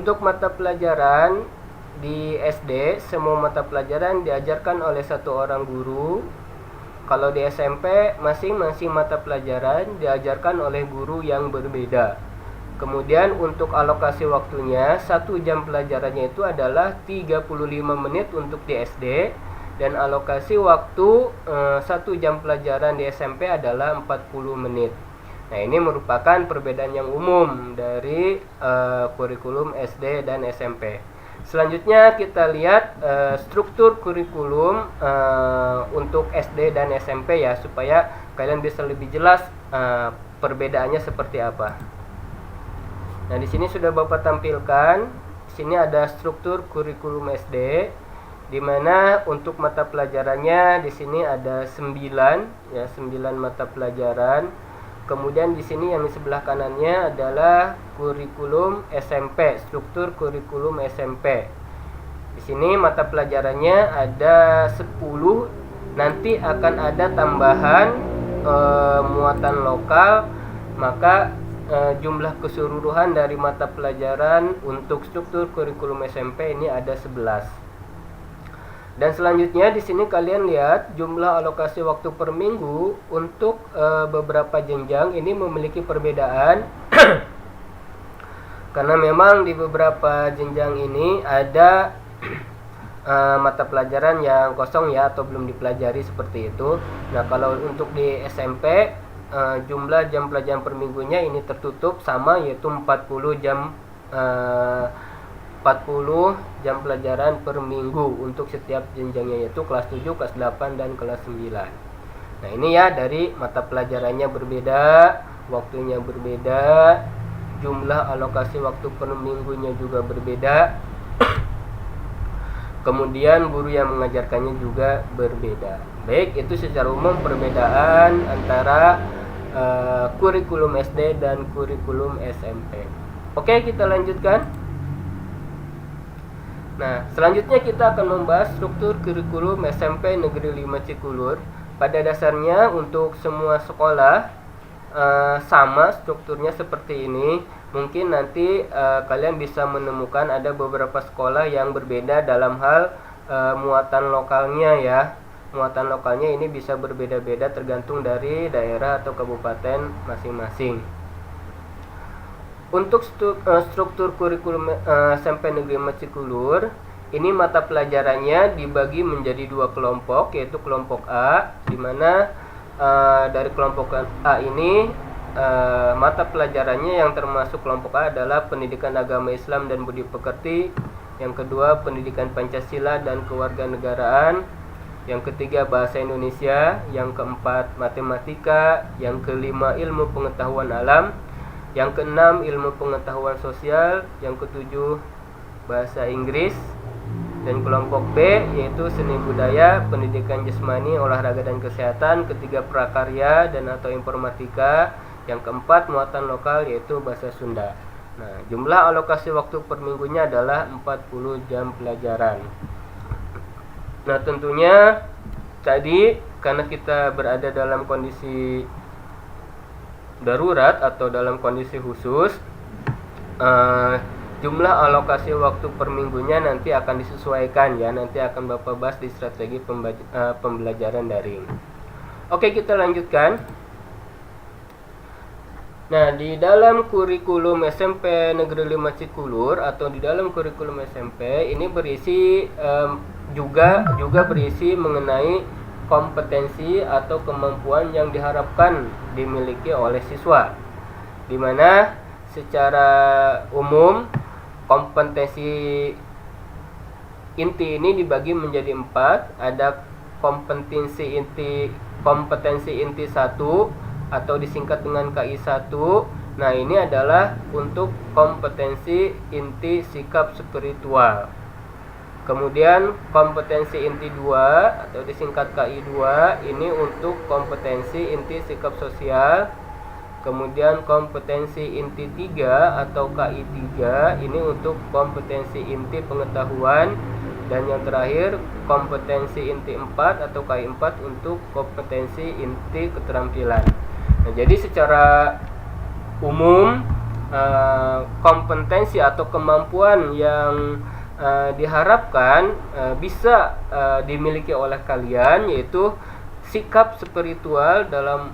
Untuk mata pelajaran di SD, semua mata pelajaran diajarkan oleh satu orang guru. Kalau di SMP, masing-masing mata pelajaran diajarkan oleh guru yang berbeda. Kemudian untuk alokasi waktunya, 1 jam pelajarannya itu adalah 35 menit untuk di SD, dan alokasi waktu 1 jam pelajaran di SMP adalah 40 menit. Nah, ini merupakan perbedaan yang umum dari kurikulum SD dan SMP. Selanjutnya kita lihat struktur kurikulum untuk SD dan SMP ya, supaya kalian bisa lebih jelas perbedaannya seperti apa. Nah, di sini sudah Bapak tampilkan. Di sini ada struktur kurikulum SD, di mana untuk mata pelajarannya di sini ada 9 ya, 9 mata pelajaran. Kemudian di sini yang di sebelah kanannya adalah kurikulum SMP, struktur kurikulum SMP. Di sini mata pelajarannya ada 10, nanti akan ada tambahan muatan lokal, maka jumlah keseluruhan dari mata pelajaran untuk struktur kurikulum SMP ini ada 11. Dan selanjutnya di sini kalian lihat jumlah alokasi waktu per minggu untuk beberapa jenjang ini memiliki perbedaan karena memang di beberapa jenjang ini ada mata pelajaran yang kosong ya, atau belum dipelajari seperti itu. Nah, kalau untuk di SMP jumlah jam pelajaran per minggunya ini tertutup sama, yaitu 40 jam pelajaran per minggu untuk setiap jenjangnya, yaitu kelas 7, kelas 8, dan kelas 9. Nah, ini ya, dari mata pelajarannya berbeda, waktunya berbeda, jumlah alokasi waktu per minggunya juga berbeda. Kemudian guru yang mengajarkannya juga berbeda. Baik, itu secara umum perbedaan antara kurikulum SD dan kurikulum SMP. Oke, kita lanjutkan. Nah, selanjutnya kita akan membahas struktur kurikulum SMP Negeri 5 Cikulur. Pada dasarnya untuk semua sekolah sama strukturnya seperti ini. Mungkin nanti kalian bisa menemukan ada beberapa sekolah yang berbeda dalam hal muatan lokalnya ya. Muatan lokalnya ini bisa berbeda-beda tergantung dari daerah atau kabupaten masing-masing. Untuk struktur kurikulum SMP Negeri 5 Cikulur, ini mata pelajarannya dibagi menjadi 2 kelompok, yaitu kelompok A, di mana dari kelompok A ini mata pelajarannya yang termasuk kelompok A adalah Pendidikan Agama Islam dan Budi Pekerti, yang kedua Pendidikan Pancasila dan Kewarganegaraan, yang ketiga Bahasa Indonesia, yang keempat Matematika, yang kelima Ilmu Pengetahuan Alam, yang keenam Ilmu Pengetahuan Sosial, yang ketujuh Bahasa Inggris, dan kelompok B yaitu Seni Budaya, Pendidikan Jasmani, Olahraga dan Kesehatan, ketiga Prakarya dan atau Informatika, yang keempat Muatan Lokal yaitu Bahasa Sunda. Nah, jumlah alokasi waktu per minggunya adalah 40 jam pelajaran. Nah, tentunya tadi karena kita berada dalam kondisi darurat atau dalam kondisi khusus, jumlah alokasi waktu per minggunya nanti akan disesuaikan ya, nanti akan Bapak bahas di strategi pembelajaran daring. Oke, kita lanjutkan. Nah, di dalam kurikulum SMP Negeri 5 Cikulur atau di dalam kurikulum SMP ini berisi juga berisi mengenai kompetensi atau kemampuan yang diharapkan dimiliki oleh siswa, di mana secara umum kompetensi inti ini dibagi menjadi 4. Ada kompetensi inti 1 atau disingkat dengan KI1. Nah, ini adalah untuk kompetensi inti sikap spiritual. Kemudian kompetensi inti 2 atau disingkat KI2 ini untuk kompetensi inti sikap sosial. Kemudian kompetensi inti 3 atau KI3 ini untuk kompetensi inti pengetahuan. Dan yang terakhir kompetensi inti 4 atau KI4 untuk kompetensi inti keterampilan. Nah, jadi secara umum kompetensi atau kemampuan yang diharapkan bisa dimiliki oleh kalian, yaitu sikap spiritual. Dalam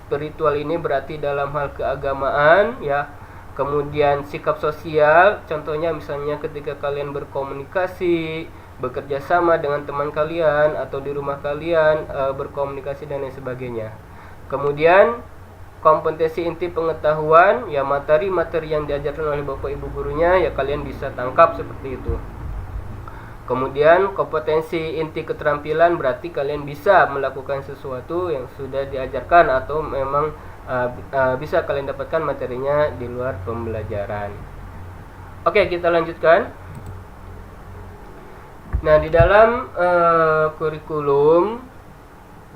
spiritual ini berarti dalam hal keagamaan ya. Kemudian sikap sosial, contohnya misalnya ketika kalian berkomunikasi, bekerja sama dengan teman kalian atau di rumah kalian, berkomunikasi dan lain sebagainya. Kemudian kompetensi inti pengetahuan, ya materi-materi yang diajarkan oleh bapak ibu gurunya ya kalian bisa tangkap seperti itu. Kemudian kompetensi inti keterampilan berarti kalian bisa melakukan sesuatu yang sudah diajarkan atau memang bisa kalian dapatkan materinya di luar pembelajaran. Oke, kita lanjutkan. Nah, di dalam kurikulum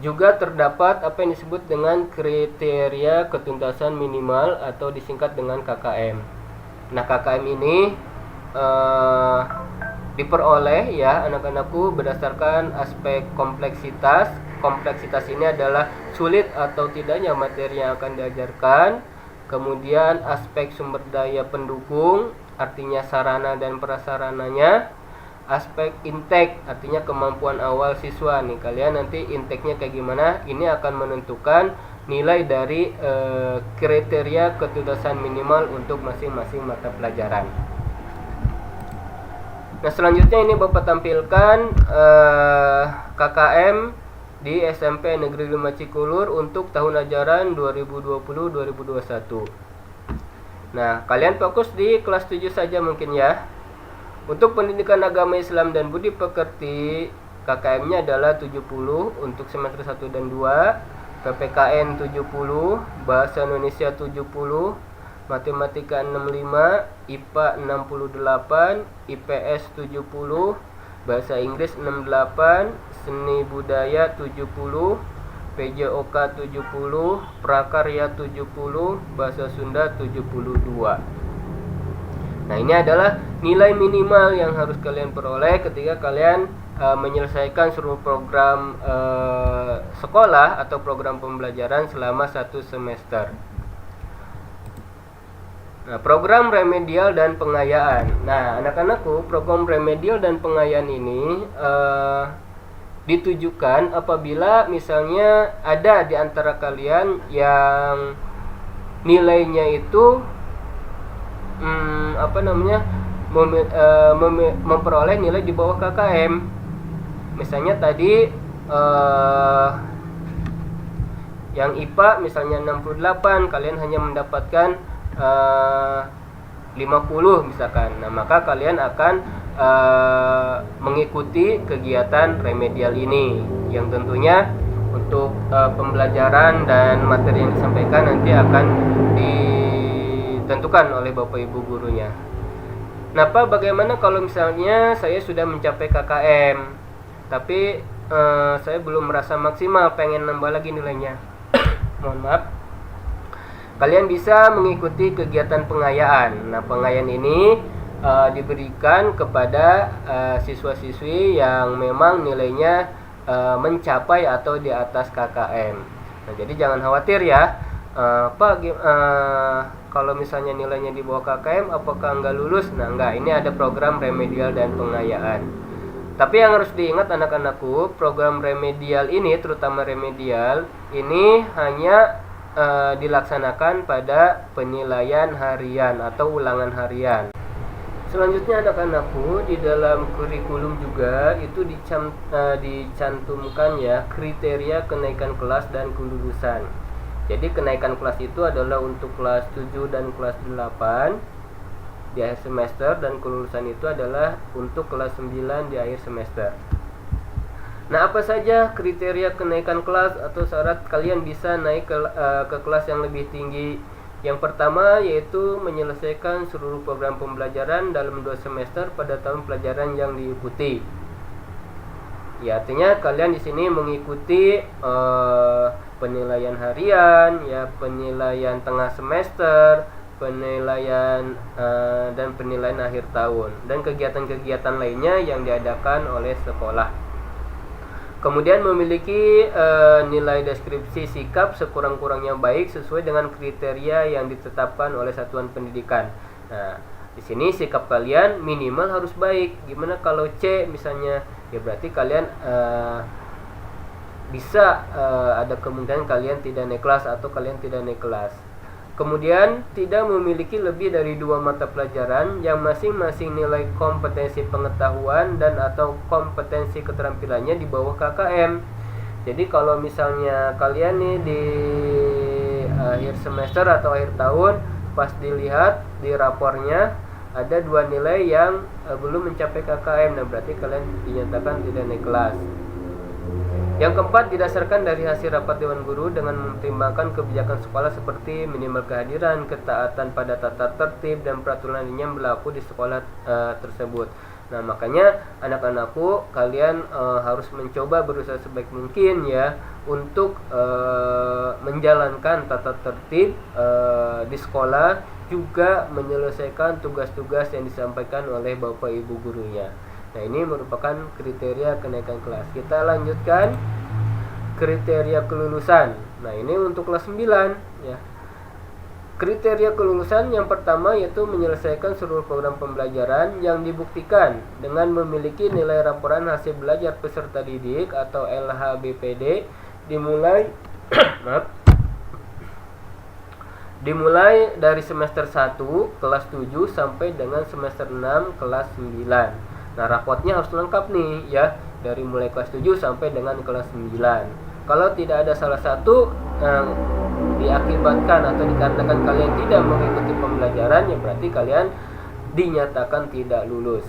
juga terdapat apa yang disebut dengan kriteria ketuntasan minimal atau disingkat dengan KKM. Nah, KKM ini diperoleh ya anak-anakku berdasarkan aspek kompleksitas. Kompleksitas ini adalah sulit atau tidaknya materi yang akan diajarkan. Kemudian aspek sumber daya pendukung, artinya sarana dan prasarananya. Aspek intake, artinya kemampuan awal siswa nih. Kalian nanti intake-nya kayak gimana, ini akan menentukan nilai dari kriteria ketuntasan minimal untuk masing-masing mata pelajaran. Nah, selanjutnya ini Bapak tampilkan KKM di SMP Negeri 5 Cikulur untuk tahun ajaran 2020-2021. Nah, kalian fokus di kelas 7 saja mungkin ya. Untuk pendidikan agama Islam dan budi pekerti, KKM-nya adalah 70 untuk semester 1 dan 2, PPKN 70, Bahasa Indonesia 70, Matematika 65, IPA 68, IPS 70, Bahasa Inggris 68, Seni Budaya 70, PJOK 70, Prakarya 70, Bahasa Sunda 72. Nah, ini adalah nilai minimal yang harus kalian peroleh ketika kalian menyelesaikan seluruh program sekolah atau program pembelajaran selama 1 semester. Nah, program remedial dan pengayaan. Nah, anak-anakku, program remedial dan pengayaan ini ditujukan apabila misalnya ada di antara kalian yang nilainya itu memperoleh nilai di bawah KKM. Misalnya tadi yang IPA misalnya 68, kalian hanya mendapatkan 50 misalkan. Nah, maka kalian akan mengikuti kegiatan remedial ini yang tentunya untuk pembelajaran dan materi yang disampaikan nanti akan ditentukan oleh Bapak Ibu gurunya. Nah, Pak, bagaimana kalau misalnya saya sudah mencapai KKM tapi saya belum merasa maksimal, pengen nambah lagi nilainya? Mohon maaf. Kalian bisa mengikuti kegiatan pengayaan. Nah, pengayaan ini diberikan kepada siswa-siswi yang memang nilainya mencapai atau di atas KKM. Nah, jadi jangan khawatir ya, Pak, kalau misalnya nilainya di bawah KKM apakah nggak lulus? Nah, enggak, ini ada program remedial dan pengayaan. Tapi yang harus diingat anak-anakku, program remedial ini, terutama remedial ini hanya dilaksanakan pada penilaian harian atau ulangan harian. Selanjutnya anak-anakku, di dalam kurikulum juga itu dicantumkan ya kriteria kenaikan kelas dan kelulusan. Jadi kenaikan kelas itu adalah untuk kelas 7 dan kelas 8 di akhir semester, dan kelulusan itu adalah untuk kelas 9 di akhir semester. Nah, apa saja kriteria kenaikan kelas atau syarat kalian bisa naik ke kelas yang lebih tinggi? Yang pertama yaitu menyelesaikan seluruh program pembelajaran dalam 2 semester pada tahun pelajaran yang diikuti. Ya, artinya kalian di sini mengikuti penilaian harian, ya penilaian tengah semester, penilaian dan penilaian akhir tahun, dan kegiatan-kegiatan lainnya yang diadakan oleh sekolah. Kemudian memiliki nilai deskripsi sikap sekurang-kurangnya baik sesuai dengan kriteria yang ditetapkan oleh satuan pendidikan. Nah, di sini sikap kalian minimal harus baik. Gimana kalau C misalnya? Ya berarti kalian bisa ada kemungkinan kalian tidak naik kelas atau kalian tidak naik kelas. Kemudian tidak memiliki lebih dari 2 mata pelajaran yang masing-masing nilai kompetensi pengetahuan dan atau kompetensi keterampilannya di bawah KKM. Jadi kalau misalnya kalian nih di akhir semester atau akhir tahun pas dilihat di rapornya ada 2 nilai yang belum mencapai KKM, nah berarti kalian dinyatakan tidak naik kelas. Yang keempat, didasarkan dari hasil rapat Dewan Guru dengan mempertimbangkan kebijakan sekolah seperti minimal kehadiran, ketaatan pada tata tertib, dan peraturan yang berlaku di sekolah tersebut. Nah, makanya anak-anakku, kalian harus mencoba berusaha sebaik mungkin ya untuk menjalankan tata tertib di sekolah, juga menyelesaikan tugas-tugas yang disampaikan oleh Bapak Ibu gurunya. Nah, ini merupakan kriteria kenaikan kelas. Kita lanjutkan kriteria kelulusan. Nah, ini untuk kelas 9 ya. Kriteria kelulusan yang pertama yaitu menyelesaikan seluruh program pembelajaran yang dibuktikan dengan memiliki nilai laporan hasil belajar peserta didik atau LHBPD dimulai dimulai dari semester 1 kelas 7 sampai dengan semester 6 kelas 9. Nah, rapotnya harus lengkap nih ya, dari mulai kelas 7 sampai dengan kelas 9. Kalau tidak ada salah satu yang diakibatkan atau dikarenakan kalian tidak mengikuti pembelajaran, ya berarti kalian dinyatakan tidak lulus.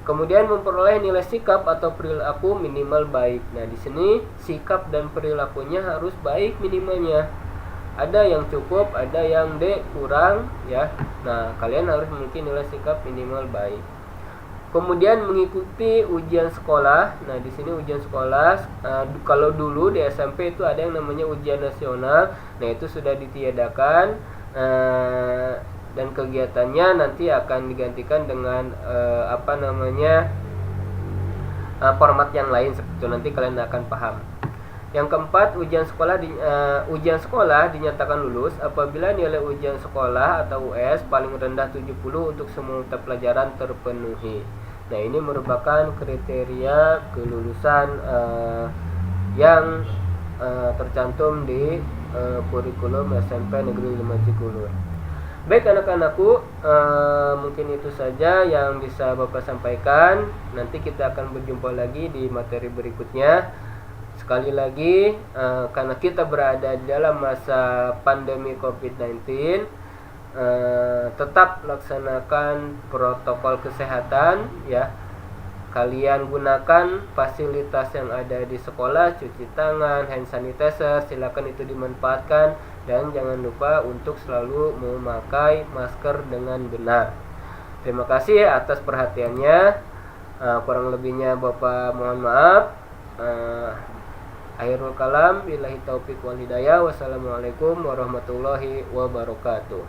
Kemudian memperoleh nilai sikap atau perilaku minimal baik. Nah, di sini sikap dan perilakunya harus baik minimalnya. Ada yang cukup, ada yang D kurang ya. Nah, kalian harus memiliki nilai sikap minimal baik. Kemudian mengikuti ujian sekolah. Nah, di sini ujian sekolah kalau dulu di SMP itu ada yang namanya ujian nasional. Nah, itu sudah ditiadakan dan kegiatannya nanti akan digantikan dengan format yang lain seperti itu. Nanti kalian akan paham. Yang keempat, ujian sekolah dinyatakan lulus apabila nilai ujian sekolah atau US paling rendah 70 untuk semua mata pelajaran terpenuhi. Nah, ini merupakan kriteria kelulusan yang tercantum di kurikulum SMP Negeri 5 Cikulur. Baik anak-anakku, mungkin itu saja yang bisa Bapak sampaikan. Nanti kita akan berjumpa lagi di materi berikutnya. Sekali lagi, karena kita berada dalam masa pandemi COVID-19, tetap laksanakan protokol kesehatan ya. Kalian gunakan fasilitas yang ada di sekolah, cuci tangan, hand sanitizer, silakan itu dimanfaatkan, dan jangan lupa untuk selalu memakai masker dengan benar. Terima kasih atas perhatiannya. Kurang lebihnya Bapak mohon maaf. Akhirul kalam, billahi taufik wal hidayah. Wassalamualaikum warahmatullahi wabarakatuh.